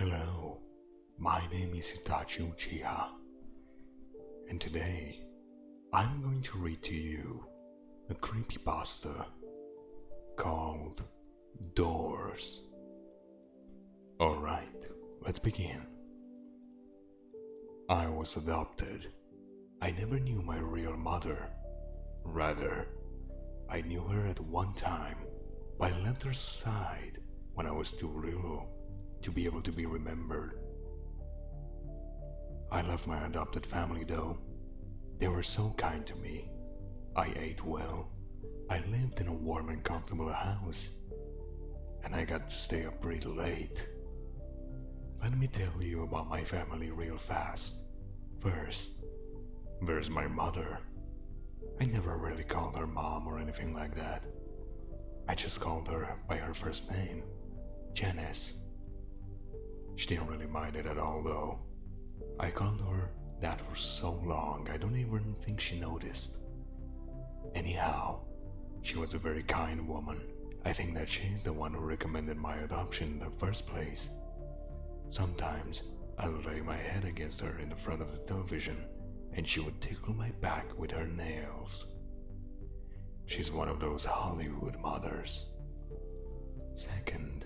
Hello, my name is Itachi Uchiha, and today I'm going to read to you a creepypasta called Doors. Alright, let's begin. I was adopted. I never knew my real mother. Rather, I knew her at one time, but I left her side when I was too little to be able to be remembered. I loved my adopted family though. They were so kind to me. I ate well. I lived in a warm and comfortable house. And I got to stay up pretty late. Let me tell you about my family real fast. First, there's my mother. I never really called her mom or anything like that. I just called her by her first name, Janice. She didn't really mind it at all though. I called her that for so long I don't even think she noticed. Anyhow, she was a very kind woman. I think that she's the one who recommended my adoption in the first place. Sometimes I'd lay my head against her in the front of the television and she would tickle my back with her nails. She's one of those Hollywood mothers. Second,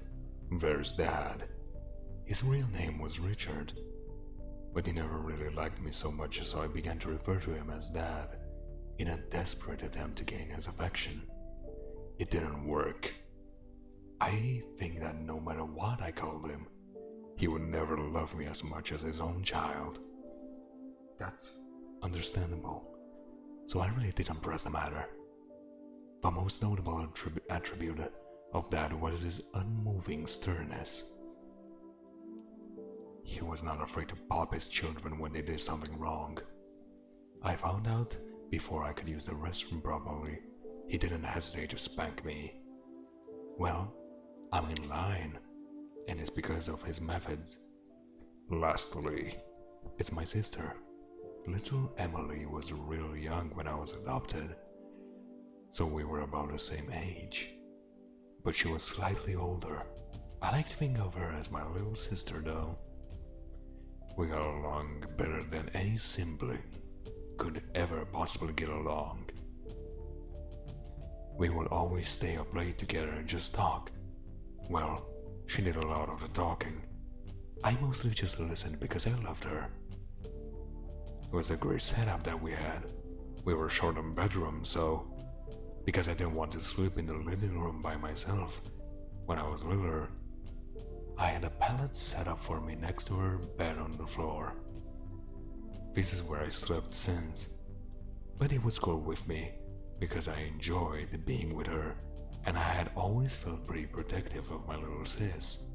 there's Dad. His real name was Richard, but he never really liked me so much, so I began to refer to him as Dad in a desperate attempt to gain his affection. It didn't work. I think that no matter what I called him, he would never love me as much as his own child. That's understandable, so I really didn't press the matter. The most notable attribute of Dad was his unmoving sternness. He was not afraid to pop his children when they did something wrong. I found out before I could use the restroom properly, he didn't hesitate to spank me. Well, I'm in line, and it's because of his methods. Lastly, it's my sister. Little Emily was real young when I was adopted, so we were about the same age. But she was slightly older. I like to think of her as my little sister though. We got along better than any sibling could ever possibly get along. We would always stay up late together and just talk. Well, she did a lot of the talking. I mostly just listened because I loved her. It was a great setup that we had. We were short on bedrooms, so because I didn't want to sleep in the living room by myself when I was littler, I had a pallet set up for me next to her bed on the floor. This is where I slept since, but it was cool with me because I enjoyed being with her and I had always felt pretty protective of my little sis.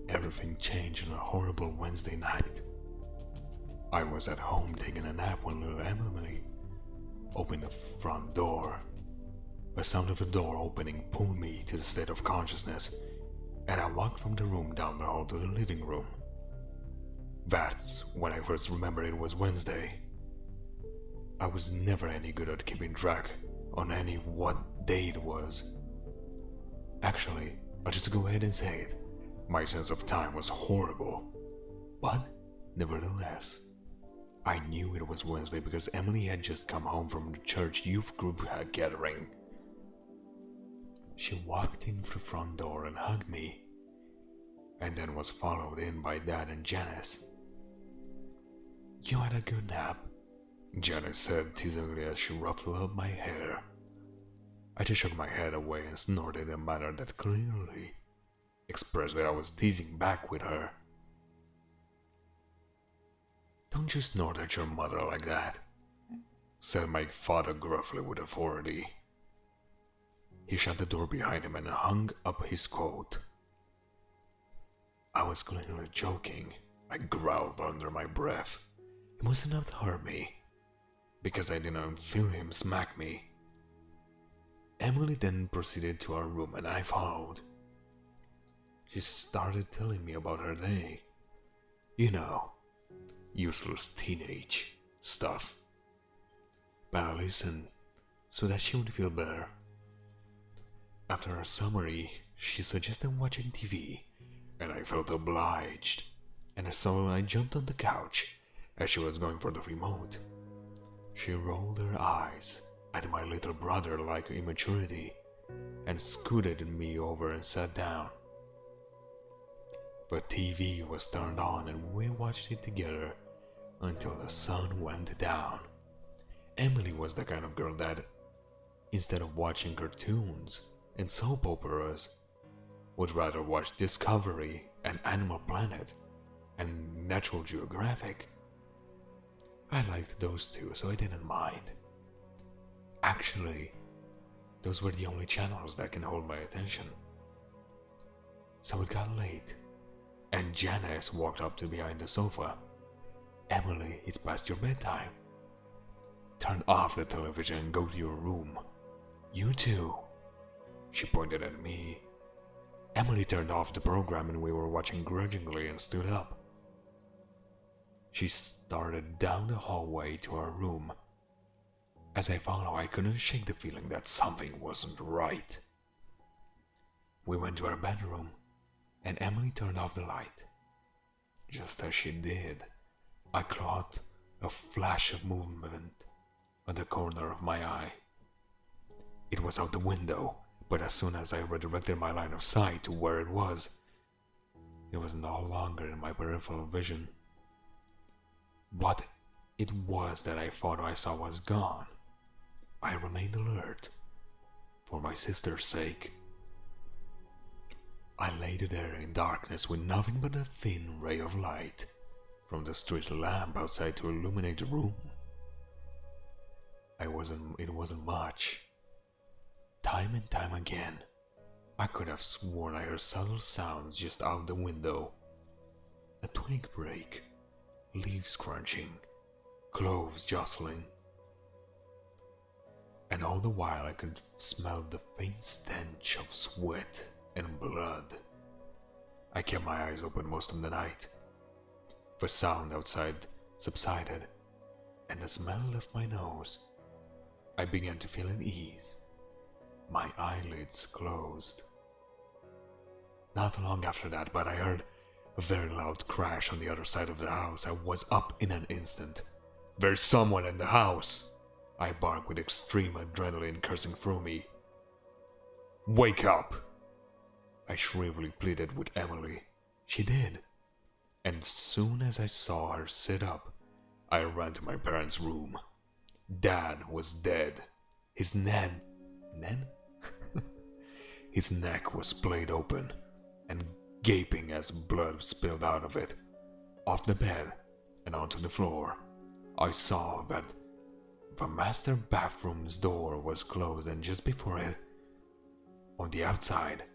Everything changed on a horrible Wednesday night. I was at home taking a nap when little Emily opened the front door. The sound of the door opening pulled me to the state of consciousness, and I walked from the room down the hall to the living room. That's when I first remembered it was Wednesday. I was never any good at keeping track on what day it was. Actually, I'll just go ahead and say it. My sense of time was horrible. But, nevertheless, I knew it was Wednesday because Emily had just come home from the church youth group gathering. She walked in the front door and hugged me, and then was followed in by Dad and Janice. "You had a good nap," Janice said teasingly as she ruffled up my hair. I just shook my head away and snorted in a manner that clearly expressed that I was teasing back with her. "Don't you snort at your mother like that," said my father gruffly with authority. He shut the door behind him and hung up his coat. I was clearly joking. I growled under my breath. It was enough to hurt me, because I didn't feel him smack me. Emily then proceeded to our room and I followed. She started telling me about her day. You know, useless teenage stuff. But I listened so that she would feel better. After a summary, She suggested watching TV, and I felt obliged, and so I jumped on the couch as she was going for the remote. She rolled her eyes at my little brother like immaturity and scooted me over and sat down. The TV was turned on and we watched it together until the sun went down. Emily was the kind of girl that, instead of watching cartoons and soap operas, would rather watch Discovery and Animal Planet and Natural Geographic. I liked those two, so I didn't mind. Actually, those were the only channels that can hold my attention. So it got late, and Janice walked up to behind the sofa. "Emily, it's past your bedtime. Turn off the television and go to your room. You too." She pointed at me. Emily turned off the program and we were watching grudgingly and stood up. She started down the hallway to our room. As I followed, I couldn't shake the feeling that something wasn't right. We went to our bedroom, and Emily turned off the light. Just as she did, I caught a flash of movement at the corner of my eye. It was out the window, but as soon as I redirected my line of sight to where it was no longer in my peripheral vision. What it was that I thought I saw was gone. I remained alert, for my sister's sake. I lay there in darkness with nothing but a thin ray of light from the street lamp outside to illuminate the room. It wasn't much. Time and time again, I could have sworn I heard subtle sounds just out the window. A twig break, leaves crunching, clothes jostling. And all the while I could smell the faint stench of sweat and blood. I kept my eyes open most of the night. The sound outside subsided, and the smell left my nose. I began to feel at ease. My eyelids closed. Not long after that, but I heard a very loud crash on the other side of the house. I was up in an instant. "There's someone in the house!" I barked with extreme adrenaline coursing through me. "Wake up!" I shrivelly pleaded with Emily. She did. And as soon as I saw her sit up, I ran to my parents' room. Dad was dead. His His neck was splayed open and gaping as blood spilled out of it. Off the bed and onto the floor, I saw that the master bathroom's door was closed, and just before it, on the outside,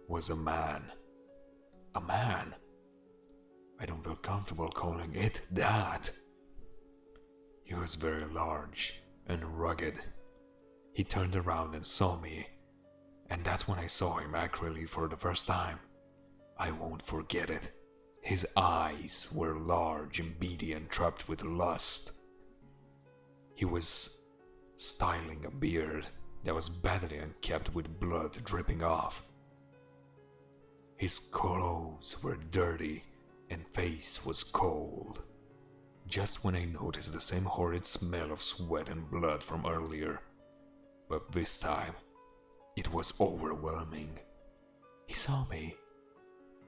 was a man. A man. I don't feel comfortable calling it that. He was very large and rugged. He turned around and saw me, and that's when I saw him accurately for the first time. I won't forget it. His eyes were large and beady and trapped with lust. He was styling a beard that was badly unkempt with blood dripping off. His clothes were dirty and face was cold. Just when I noticed the same horrid smell of sweat and blood from earlier, but this time it was overwhelming. He saw me.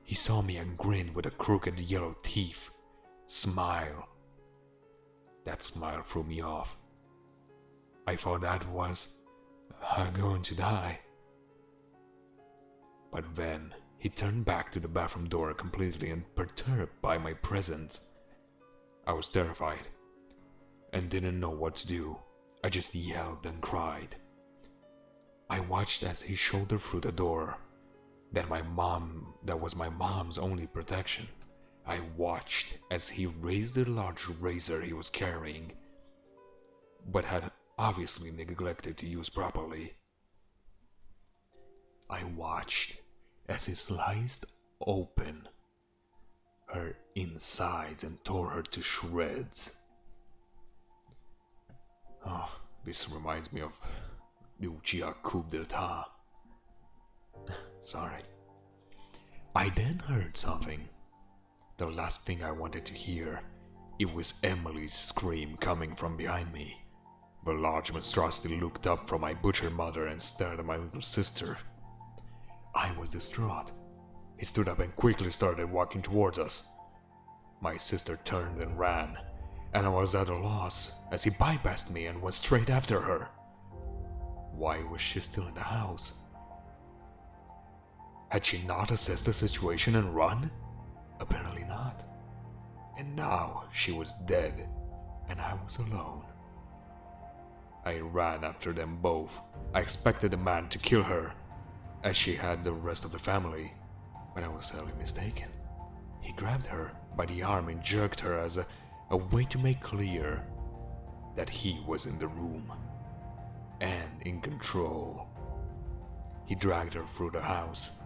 He saw me and grinned with a crooked yellow teeth. Smile. That smile threw me off. I thought that was, "I'm going to die." But then he turned back to the bathroom door completely and perturbed by my presence. I was terrified and didn't know what to do. I just yelled and cried. I watched as he shouldered through the door. That was my mom's only protection. I watched as he raised the large razor he was carrying, but had obviously neglected to use properly. I watched as he sliced open her insides and tore her to shreds. Oh, this reminds me of the Uchiha coup d'etat. Sorry. I then heard something. The last thing I wanted to hear. It was Emily's scream coming from behind me. The large monstrosity looked up from my butcher mother and stared at my little sister. I was distraught. He stood up and quickly started walking towards us. My sister turned and ran, and I was at a loss as he bypassed me and went straight after her. Why was she still in the house? Had she not assessed the situation and run? Apparently not. And now she was dead, and I was alone. I ran after them both. I expected the man to kill her, as she had the rest of the family, but I was sadly mistaken. He grabbed her by the arm and jerked her as a way to make clear that he was in the room and in control. He dragged her through the house.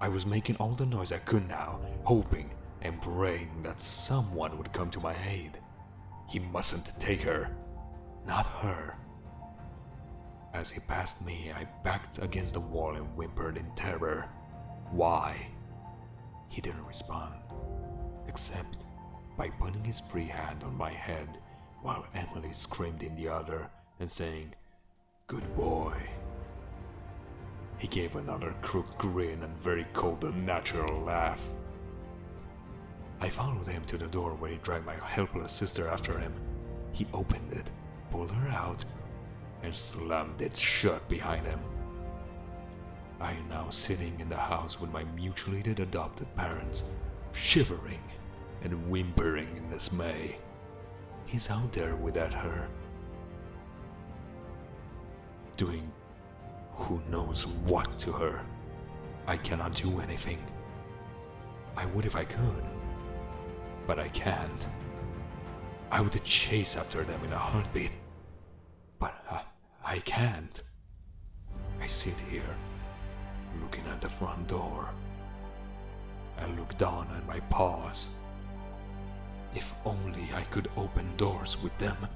I was making all the noise I could now, hoping and praying that someone would come to my aid. He mustn't take her, not her. As he passed me, I backed against the wall and whimpered in terror. Why? He didn't respond, except by putting his free hand on my head while Emily screamed in the other and saying, "Good boy." He gave another crooked grin and very cold unnatural laugh. I followed him to the door where he dragged my helpless sister after him. He opened it, pulled her out, and slammed it shut behind him. I am now sitting in the house with my mutually adopted parents, shivering and whimpering in dismay. He's out there without her, doing who knows what to her. I cannot do anything. I would if I could, but I can't. I would chase after them in a heartbeat, but I can't. I sit here, looking at the front door. I look down at my paws. If only I could open doors with them.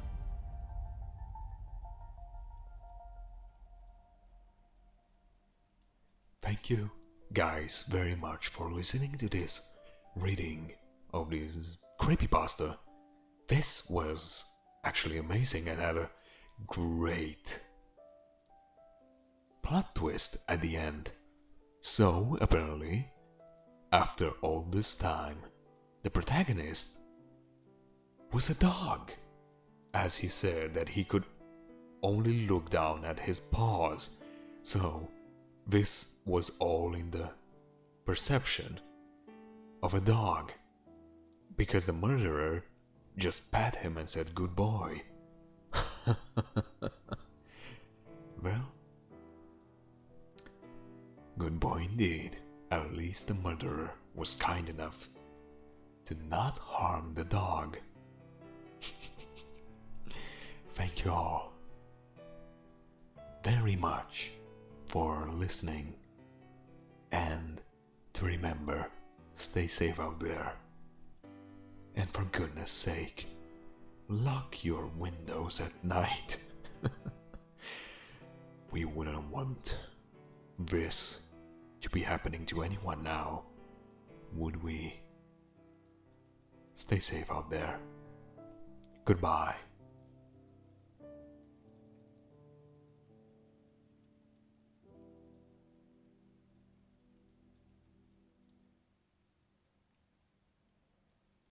Thank you guys very much for listening to this reading of this creepypasta. This was actually amazing and had a great plot twist at the end. So, apparently, after all this time, the protagonist was a dog, as he said that he could only look down at his paws. So, this was all in the perception of a dog, because the murderer just pat him and said good boy. Well, good boy indeed. At least the murderer was kind enough to not harm the dog. Thank you all very much for listening, and to remember, stay safe out there, and for goodness sake, lock your windows at night. We wouldn't want this to be happening to anyone now, would we? Stay safe out there. Goodbye.